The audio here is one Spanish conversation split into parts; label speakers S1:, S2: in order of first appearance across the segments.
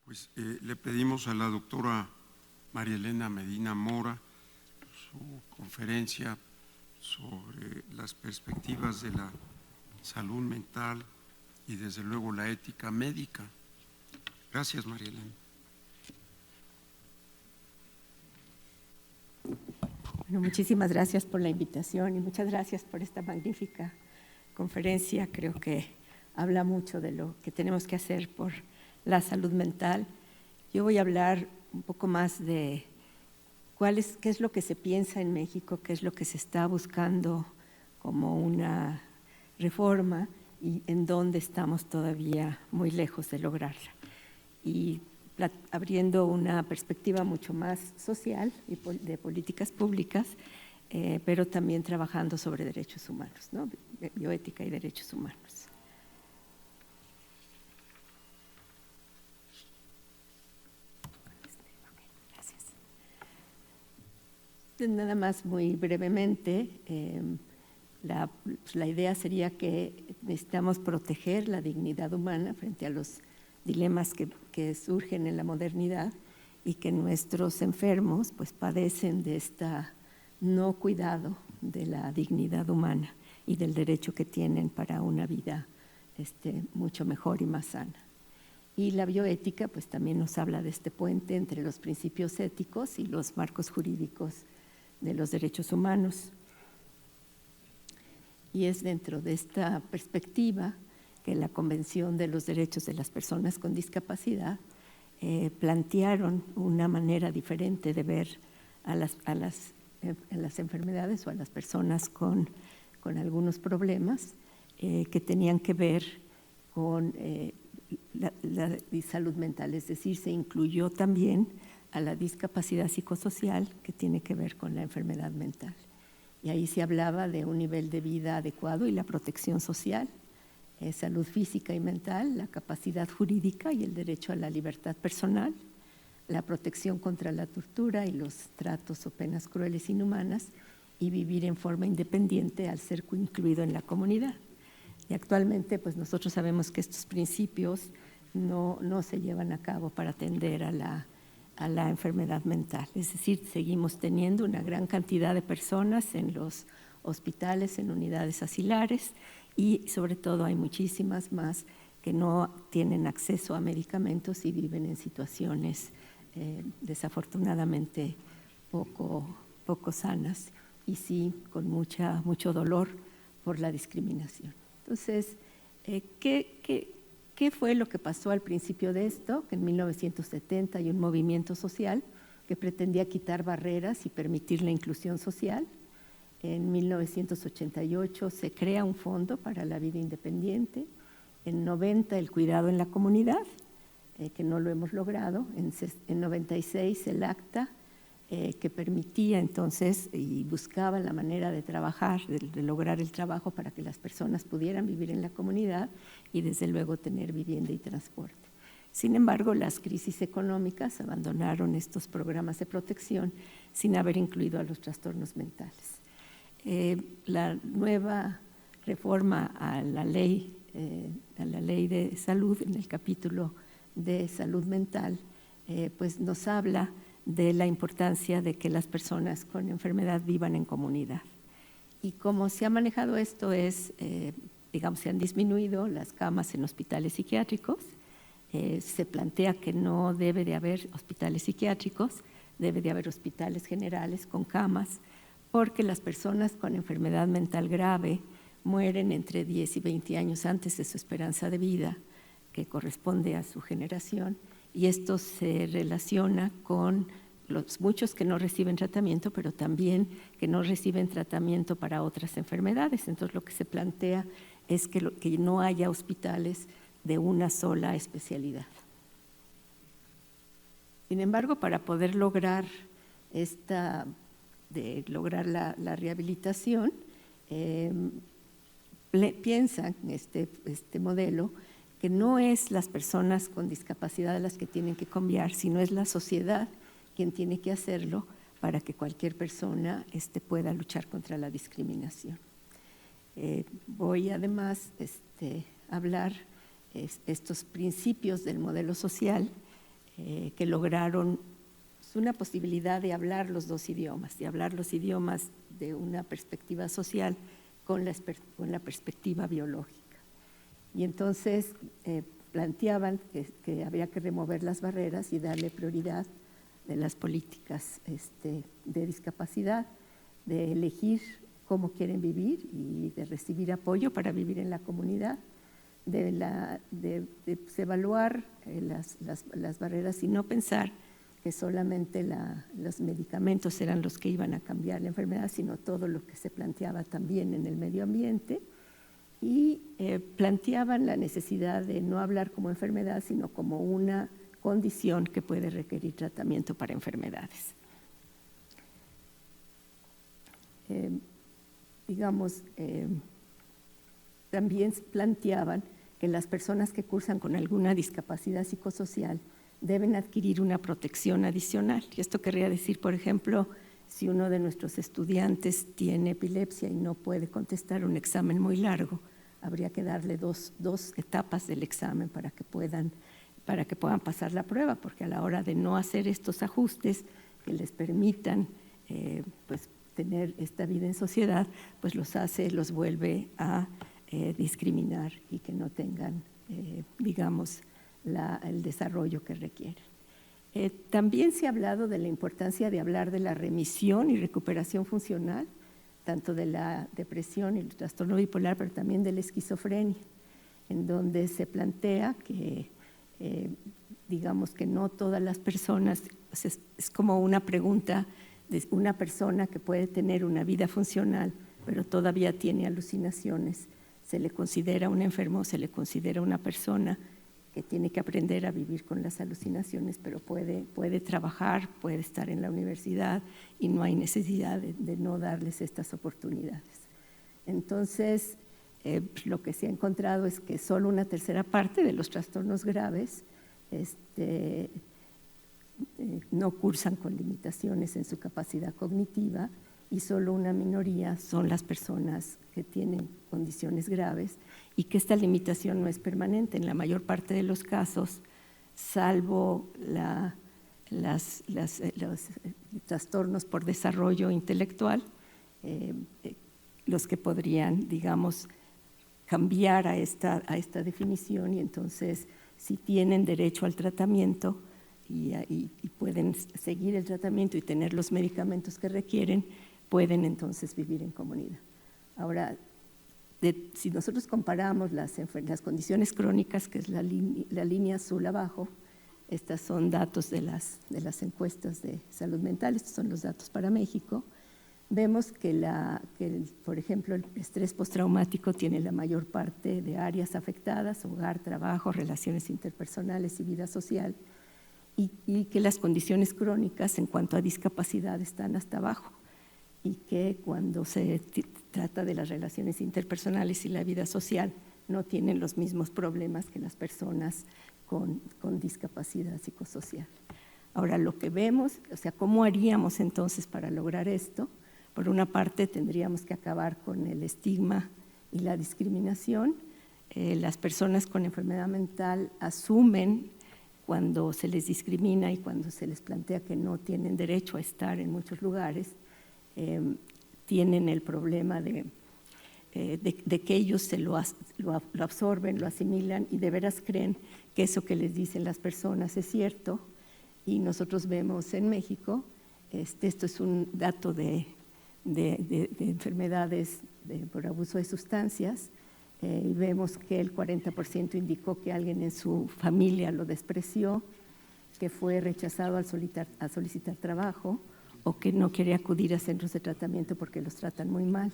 S1: Pues le pedimos a la doctora María Elena Medina Mora su conferencia sobre las perspectivas de la salud mental y desde luego la ética médica. Gracias, María Elena.
S2: Bueno, muchísimas gracias por la invitación y muchas gracias por esta magnífica conferencia. Creo que habla mucho de lo que tenemos que hacer por la salud mental. Yo voy a hablar un poco más de qué es lo que se piensa en México, qué es lo que se está buscando como una reforma y en dónde estamos todavía muy lejos de lograrla. Y abriendo una perspectiva mucho más social y de políticas públicas, pero también trabajando sobre derechos humanos, ¿no? Bioética y derechos humanos. Nada más muy brevemente, la idea sería que necesitamos proteger la dignidad humana frente a los dilemas que surgen en la modernidad y que nuestros enfermos pues padecen de esta no cuidado de la dignidad humana y del derecho que tienen para una vida mucho mejor y más sana. Y la bioética pues también nos habla de este puente entre los principios éticos y los marcos jurídicos de los derechos humanos. Y es dentro de esta perspectiva que la Convención de los Derechos de las Personas con Discapacidad plantearon una manera diferente de ver a las enfermedades o a las personas con algunos problemas que tenían que ver con la salud mental, es decir, se incluyó también a la discapacidad psicosocial que tiene que ver con la enfermedad mental. Y ahí se hablaba de un nivel de vida adecuado y la protección social, salud física y mental, la capacidad jurídica y el derecho a la libertad personal, la protección contra la tortura y los tratos o penas crueles e inhumanas y vivir en forma independiente al ser incluido en la comunidad. Y actualmente pues nosotros sabemos que estos principios no se llevan a cabo para atender a la enfermedad mental. Es decir, seguimos teniendo una gran cantidad de personas en los hospitales, en unidades asilares y sobre todo hay muchísimas más que no tienen acceso a medicamentos y viven en situaciones desafortunadamente poco sanas y sí con mucho dolor por la discriminación. Entonces, ¿qué fue lo que pasó al principio de esto? Que en 1970 hay un movimiento social que pretendía quitar barreras y permitir la inclusión social. En 1988 se crea un fondo para la vida independiente. En 90 el cuidado en la comunidad, que no lo hemos logrado. En 96 el acta, que permitía entonces y buscaba la manera de trabajar, de lograr el trabajo para que las personas pudieran vivir en la comunidad y desde luego tener vivienda y transporte. Sin embargo, las crisis económicas abandonaron estos programas de protección sin haber incluido a los trastornos mentales. La nueva reforma a la ley de salud, en el capítulo de salud mental, pues nos habla de la importancia de que las personas con enfermedad vivan en comunidad. Y como se ha manejado esto es, digamos, se han disminuido las camas en hospitales psiquiátricos, se plantea que no debe de haber hospitales psiquiátricos, debe de haber hospitales generales con camas, porque las personas con enfermedad mental grave mueren entre 10 y 20 años antes de su esperanza de vida, que corresponde a su generación, y esto se relaciona con los muchos que no reciben tratamiento, pero también que no reciben tratamiento para otras enfermedades. Entonces lo que se plantea es que no haya hospitales de una sola especialidad. Sin embargo, para poder lograr la rehabilitación, piensan este modelo que no es las personas con discapacidad las que tienen que cambiar, sino es la sociedad quien tiene que hacerlo para que cualquier persona pueda luchar contra la discriminación. Voy además a hablar estos principios del modelo social que lograron una posibilidad de hablar los dos idiomas, de hablar los idiomas de una perspectiva social con la perspectiva biológica. Y entonces planteaban que había que remover las barreras y darle prioridad de las políticas de discapacidad, de elegir cómo quieren vivir y de recibir apoyo para vivir en la comunidad, de evaluar las barreras y no pensar que solamente los medicamentos eran los que iban a cambiar la enfermedad, sino todo lo que se planteaba también en el medio ambiente, y planteaban la necesidad de no hablar como enfermedad, sino como una condición que puede requerir tratamiento para enfermedades. También planteaban que las personas que cursan con alguna discapacidad psicosocial deben adquirir una protección adicional. Y esto querría decir, por ejemplo, si uno de nuestros estudiantes tiene epilepsia y no puede contestar un examen muy largo, habría que darle dos etapas del examen para que puedan pasar la prueba, porque a la hora de no hacer estos ajustes que les permitan pues, tener esta vida en sociedad, pues los vuelve a discriminar y que no tengan, digamos, el desarrollo que requieren. También se ha hablado de la importancia de hablar de la remisión y recuperación funcional, tanto de la depresión y el trastorno bipolar, pero también de la esquizofrenia, en donde se plantea que, digamos que no todas las personas, es como una pregunta de una persona que puede tener una vida funcional, pero todavía tiene alucinaciones. ¿Se le considera un enfermo o se le considera una persona que tiene que aprender a vivir con las alucinaciones, pero puede trabajar, puede estar en la universidad y no hay necesidad de no darles estas oportunidades? Entonces, lo que se ha encontrado es que solo una tercera parte de los trastornos graves no cursan con limitaciones en su capacidad cognitiva, y solo una minoría son las personas que tienen condiciones graves, y que esta limitación no es permanente en la mayor parte de los casos, salvo los trastornos por desarrollo intelectual, los que podrían, digamos, cambiar a esta definición, y entonces si tienen derecho al tratamiento y pueden seguir el tratamiento y tener los medicamentos que requieren, pueden entonces vivir en comunidad. Ahora, si nosotros comparamos las condiciones crónicas, que es la línea azul abajo, estos son datos de las encuestas de salud mental, estos son los datos para México, vemos que, por ejemplo, el estrés postraumático tiene la mayor parte de áreas afectadas: hogar, trabajo, relaciones interpersonales y vida social, y que las condiciones crónicas en cuanto a discapacidad están hasta abajo, y que cuando se trata de las relaciones interpersonales y la vida social no tienen los mismos problemas que las personas con discapacidad psicosocial. Ahora, lo que vemos, o sea, ¿cómo haríamos entonces para lograr esto? Por una parte, tendríamos que acabar con el estigma y la discriminación. Las personas con enfermedad mental asumen cuando se les discrimina y cuando se les plantea que no tienen derecho a estar en muchos lugares, tienen el problema de que ellos lo absorben, lo asimilan y de veras creen que eso que les dicen las personas es cierto. Y nosotros vemos en México, esto es un dato de enfermedades por abuso de sustancias, y vemos que el 40% indicó que alguien en su familia lo despreció, que fue rechazado al solicitar trabajo, o que no quiere acudir a centros de tratamiento porque los tratan muy mal.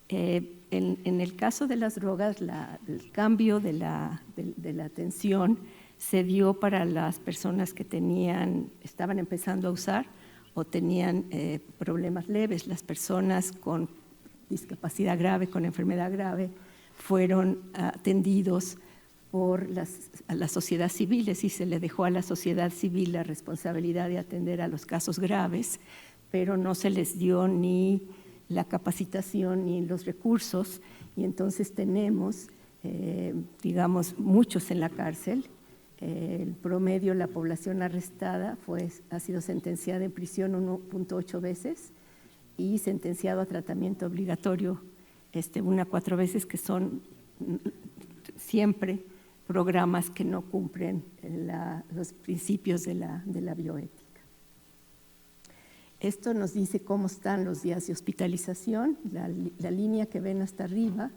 S2: En el caso de las drogas, el cambio de la atención se dio para las personas que estaban empezando a usar o tenían problemas leves. Las personas con discapacidad grave, con enfermedad grave, fueron atendidos por a la sociedad civil, es decir, se le dejó a la sociedad civil la responsabilidad de atender a los casos graves, pero no se les dio ni la capacitación ni los recursos, y entonces tenemos, digamos, muchos en la cárcel El promedio, la población arrestada ha sido sentenciada en prisión 1.8 veces y sentenciado a tratamiento obligatorio 1 a 4 veces, que son siempre programas que no cumplen los principios de la bioética. Esto nos dice cómo están los días de hospitalización. La línea que ven hasta arriba,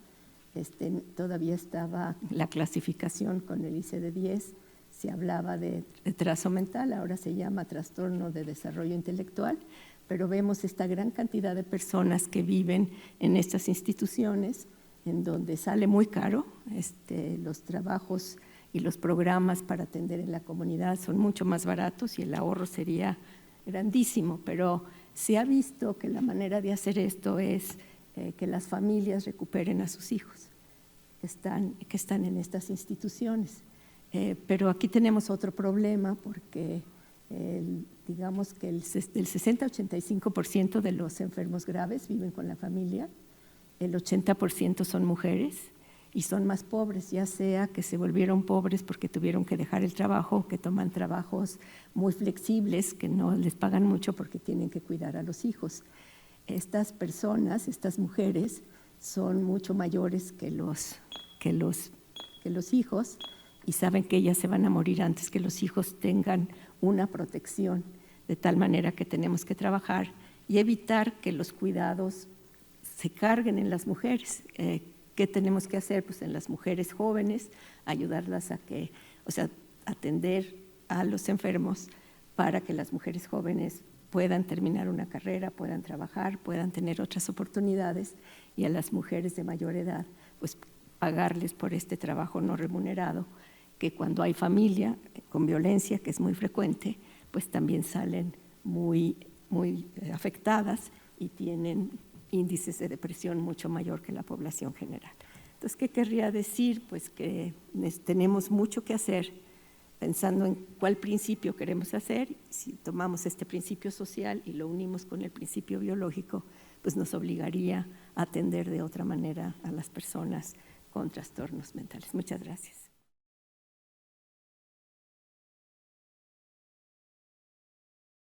S2: todavía estaba la clasificación con el ICD-10, se hablaba de retraso mental, ahora se llama trastorno de desarrollo intelectual, pero vemos esta gran cantidad de personas que viven en estas instituciones, en donde sale muy caro. Los trabajos y los programas para atender en la comunidad son mucho más baratos y el ahorro sería grandísimo, pero se ha visto que la manera de hacer esto es que las familias recuperen a sus hijos que están en estas instituciones. Pero aquí tenemos otro problema, porque digamos que el 60-85% de los enfermos graves viven con la familia, el 80% son mujeres y son más pobres, ya sea que se volvieron pobres porque tuvieron que dejar el trabajo, que toman trabajos muy flexibles, que no les pagan mucho porque tienen que cuidar a los hijos. Estas personas, estas mujeres, son mucho mayores que los hijos, y saben que ellas se van a morir antes que los hijos tengan una protección, de tal manera que tenemos que trabajar y evitar que los cuidados se carguen en las mujeres. ¿Qué tenemos que hacer? Pues en las mujeres jóvenes, ayudarlas atender a los enfermos para que las mujeres jóvenes puedan terminar una carrera, puedan trabajar, puedan tener otras oportunidades, y a las mujeres de mayor edad, pues pagarles por este trabajo no remunerado, que cuando hay familia con violencia, que es muy frecuente, pues también salen muy afectadas y tienen índices de depresión mucho mayor que la población general. Entonces, ¿qué querría decir? Pues que tenemos mucho que hacer pensando en cuál principio queremos hacer. Si tomamos este principio social y lo unimos con el principio biológico, pues nos obligaría a atender de otra manera a las personas con trastornos mentales. Muchas gracias.